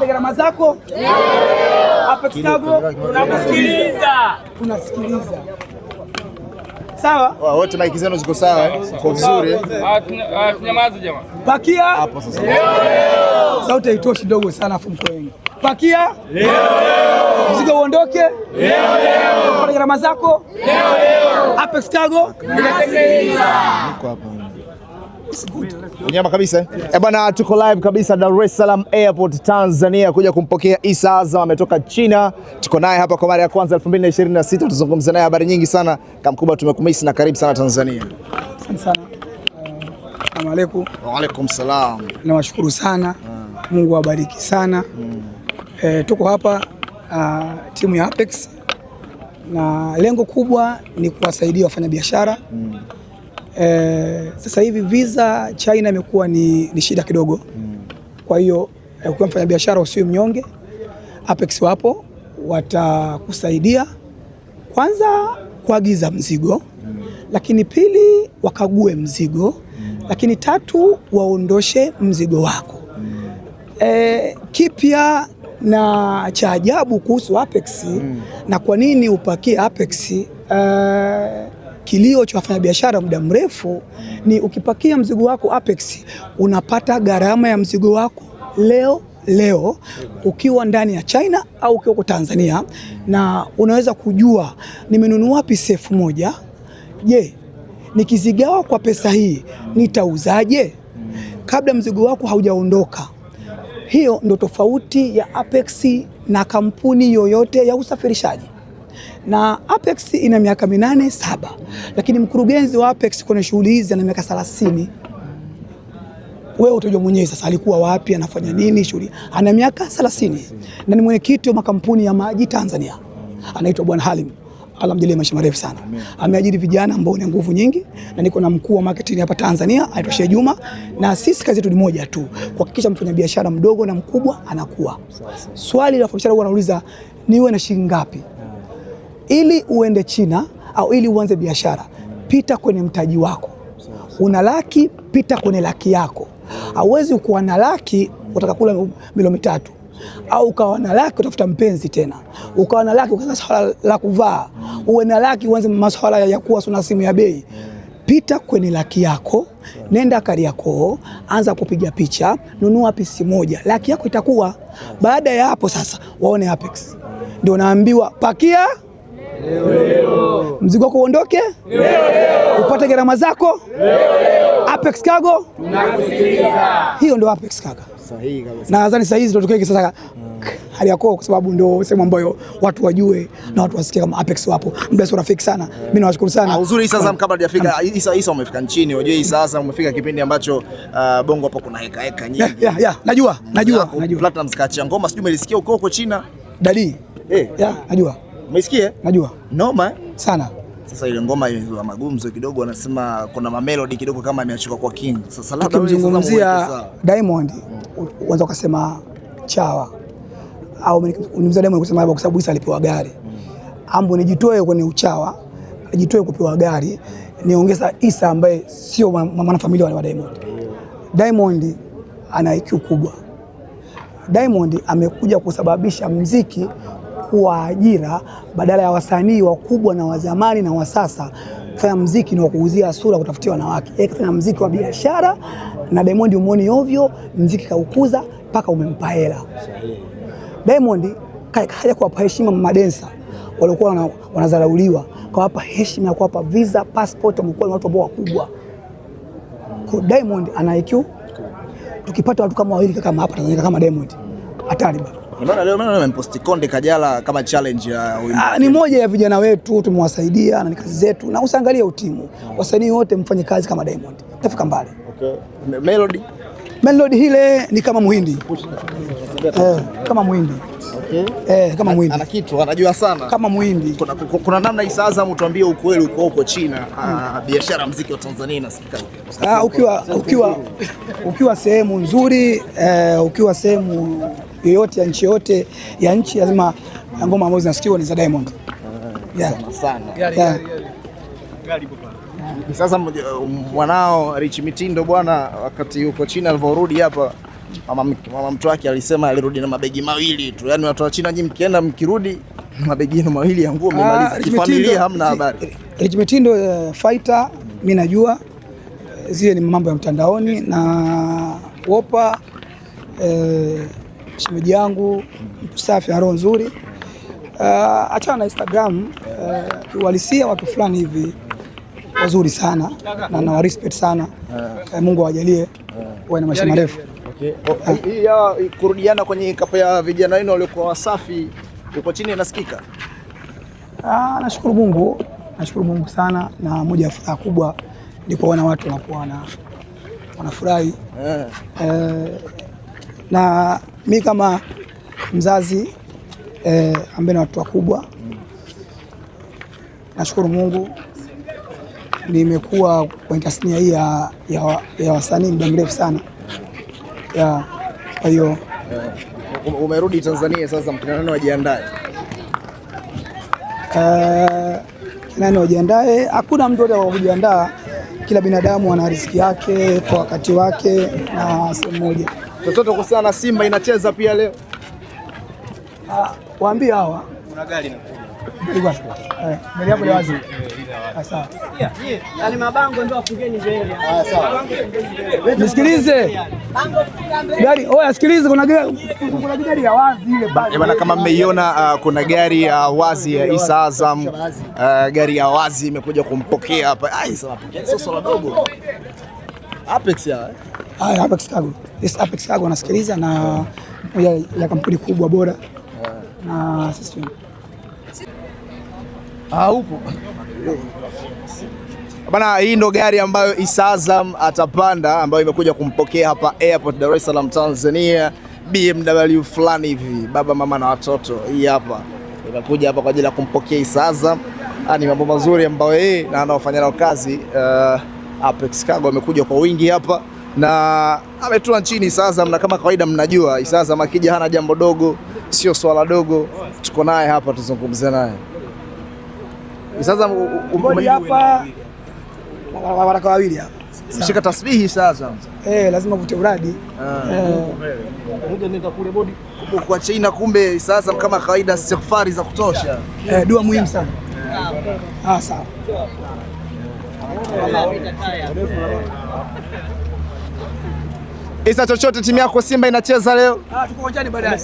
Gharama zako? Apex Cargo tunasikiliza. Sawa? Wote maiki zenu ziko sawa kwa vizuri. Tunyamaze jamaa. Pakia hapo sasa. Sauti haitoshi dogo sana afu mko wengi. Pakia leo. Mzigo uondoke leo. Pata gharama zako leo. Apex Cargo tunasikiliza. Niko hapa. Unyama kabisa. Bwana, tuko live kabisa Dar es Salaam Airport Tanzania kuja kumpokea Issa Azam, ametoka China. Tuko naye hapa kwa mara ya kwanza 2026, tuzungumze naye habari nyingi sana. Kamkubwa, tumekumisi na karibu sana Tanzania. Asante sana. Asalamu alaykum. Wa alaykum salam. Nawashukuru sana. Mungu awabariki sana. Tuko hapa timu ya Apex na lengo kubwa ni kuwasaidia wafanyabiashara. Sasa hivi visa China imekuwa ni shida kidogo. Kwa hiyo ukiwa mfanyabiashara usiwe mnyonge. Apex wapo watakusaidia, kwanza kuagiza mzigo, lakini pili wakague mzigo, lakini tatu waondoshe mzigo wako. Kipya na cha ajabu kuhusu Apex na kwa nini upakie Apex, kilio cha wafanyabiashara muda mrefu ni ukipakia mzigo wako Apex unapata gharama ya mzigo wako leo ukiwa ndani ya China au ukiwa kwa Tanzania, na unaweza kujua nimenunua wapi sefu moja, je, nikizigawa kwa pesa hii nitauzaje kabla mzigo wako haujaondoka. Hiyo ndo tofauti ya Apex na kampuni yoyote ya usafirishaji. Na Apex ina miaka 7, lakini mkurugenzi wa Apex kwenye shughuli hizi ana miaka 30. Wewe utajua mwenyewe sasa alikuwa wapi, anafanya nini shughuli. Ana miaka 30 na ni mwenyekiti wa makampuni ya maji Tanzania. Anaitwa Bwana Halim. Alhamdulillah, maisha marefu sana. Ameajiri vijana ambao ni nguvu nyingi, na niko na mkuu wa marketing hapa Tanzania anaitwa Sheikh Juma, na sisi kazi yetu ni moja tu, kuhakikisha mfanyabiashara mdogo na mkubwa anakuwa. Swali la wafanyabiashara wanauliza niwe na shilingi ngapi? Ili uende China au ili uanze biashara, pita kwenye mtaji wako. Una laki, pita kwenye laki yako. Hauwezi kuwa na laki utaka kula milioni 3, au ukawa na laki utafuta mpenzi tena, ukawa na laki ukaanza swala la kuvaa, uwe na laki uanze masuala ya kuwa una simu ya bei. Pita kwenye laki yako, nenda Kariakoo, anza kupiga picha, nunua pisi moja, laki yako itakuwa. Baada ya hapo sasa waone Apex. Ndio naambiwa pakia leo. Mzigo wako uondoke leo. Upate gharama zako leo. Apex Cargo tunakusikiliza. Hiyo ndio Apex Cargo. Sahihi kabisa. Na nadhani sahihi ndio tukeke sasa Kariakoo, kwa sababu ndio sehemu ambayo watu wajue na watu wasikie kama Apex wapo. Muda sio rafiki sana. Mimi nawashukuru sana. Uzuri Issa Azam kabla hajafika Issa umefika nchini. Unajua Issa Azam umefika kipindi ambacho Bongo hapo kuna heka nyingi. Najua. Platinum kaachia ngoma, sijui umelisikia huko China. Dadi. Najua. Umesikia? Najua. Noma sana. Sasa ile ngoma ilikuwa magumzo kidogo, wanasema kuna mamelody kidogo kama imeachuka kwa King. Sasa labda ukimzungumzia Diamond uanza kusema chawa, au unimzungumzia Diamond kusema kwa sababu Issa alipewa gari. Ambo nijitoe kwenye uchawa, nijitoe kupewa gari, niongeza Issa ambaye sio mwanafamilia wa Diamond. Diamond ana IQ kubwa. Diamond amekuja kusababisha muziki kuwa ajira badala ya wasanii wakubwa na wa zamani na wa sasa kufanya muziki ni wa kuuzia sura, kutafutia wanawake. Yeye kafanya muziki wa biashara, na Diamond umuoni ovyo, muziki kaukuza mpaka umempa hela. Diamond kaja kuwapa heshima madensa waliokuwa wanadharauliwa, kawapa heshima, kuwapa visa, passport, wamekuwa ni watu ambao wakubwa. Kwa Diamond ana IQ. Tukipata watu kama wawili kama hapa Tanzania kama Diamond, hatari bado. Mbona leo nimemposti Konde Kajala kama challenge ya ni moja ya vijana wetu, tumewasaidia na ni kazi zetu, na usiangalie utimu. Wasanii wote mfanye kazi kama Diamond, tafika mbali. Okay. Melody hile ni kama Muhindi. Kama Muhindi. Okay. Kama Muhindi. Ana kitu, anajua sana. Kama Muhindi. Kuna namna Issa Azam tuambie ukweli huko China, biashara muziki wa Tanzania inasikika. Ukiwa sehemu nzuri, ukiwa sehemu yoyote ya nchi yote ya nchi, lazima ngoma ambazo zinasikiwa ni za Diamond. Sana. Sasa mwanao Rich Mitindo bwana, wakati yuko China alivyorudi hapa mama mtu wake alisema alirudi na mabegi mawili tu. Yaani watu wa China nyinyi mkienda mkirudi na mabegi yenu mawili ya nguo mmemaliza. Kifamilia hamna habari. Mitindo fighter mimi najua zile ni mambo ya mtandaoni na Wopa shemeji yangu mtu safi na roho nzuri. Achana na Instagram, walisia watu fulani hivi wazuri sana na na respect sana. Mungu awajalie wawe na maisha marefu. Hii ya kurudiana kwenye kapu ya vijana wenu waliokuwa Wasafi uko chini inasikika? Nashukuru Mungu sana, na moja ya furaha kubwa ni kuona watu wanakuwa wanafurahi. Na mimi kama mzazi ambaye na watu wakubwa, nashukuru Mungu nimekuwa kwenye tasnia hii ya wasanii muda mrefu sana. Kwa hiyo umerudi Tanzania sasa, mkutano wajiandae. Nani wajiandae? Hakuna mtu wa kujiandaa, kila binadamu ana riziki yake kwa wakati wake na sehemu moja. Chochote kuhusiana na Simba inacheza pia leo? Waambie hawa Kuna gari mbele hapo wazi. Sawa. Yaani mabango ndio afungeni mbele. Sawa. Nisikilize. Gari, sikilize, kuna gari ya wazi ile pale. Bwana, kama mmeiona kuna gari ya wazi ya Issa Azam. Gari ya wazi imekuja kumpokea hapa. Sio swala dogo. Apex ya. Apex Cargo. Apex Cargo anasikiliza na moja ya kampuni kubwa bora. Na sisi upo. Bana, hii ndo gari ambayo Issa Azam atapanda, ambayo imekuja kumpokea hapa airport Dar es Salaam Tanzania. BMW fulani hivi, baba mama na watoto. Hii hapa imekuja hapa kwa ajili ya kumpokea Issa Azam. Ni mambo mazuri ambayo yeye na anaofanya nao kazi Apex Cargo amekuja kwa wingi hapa na ametua nchini Issa Azam, na kama kawaida mnajua Issa Azam akija hana jambo dogo, sio swala dogo. Tuko naye hapa tuzungumze naye. Issa Azam hapa waraka wawili hapa. Mshika tasbihi Issa Azam. Lazima vute uradi. Nenda kule bodi kwa China, kumbe Issa Azam kama kawaida safari za kutosha. Dua muhimu sana. Sawa. Issa, chochote timu yako Simba inacheza leo? Tuko uwanjani baadaye.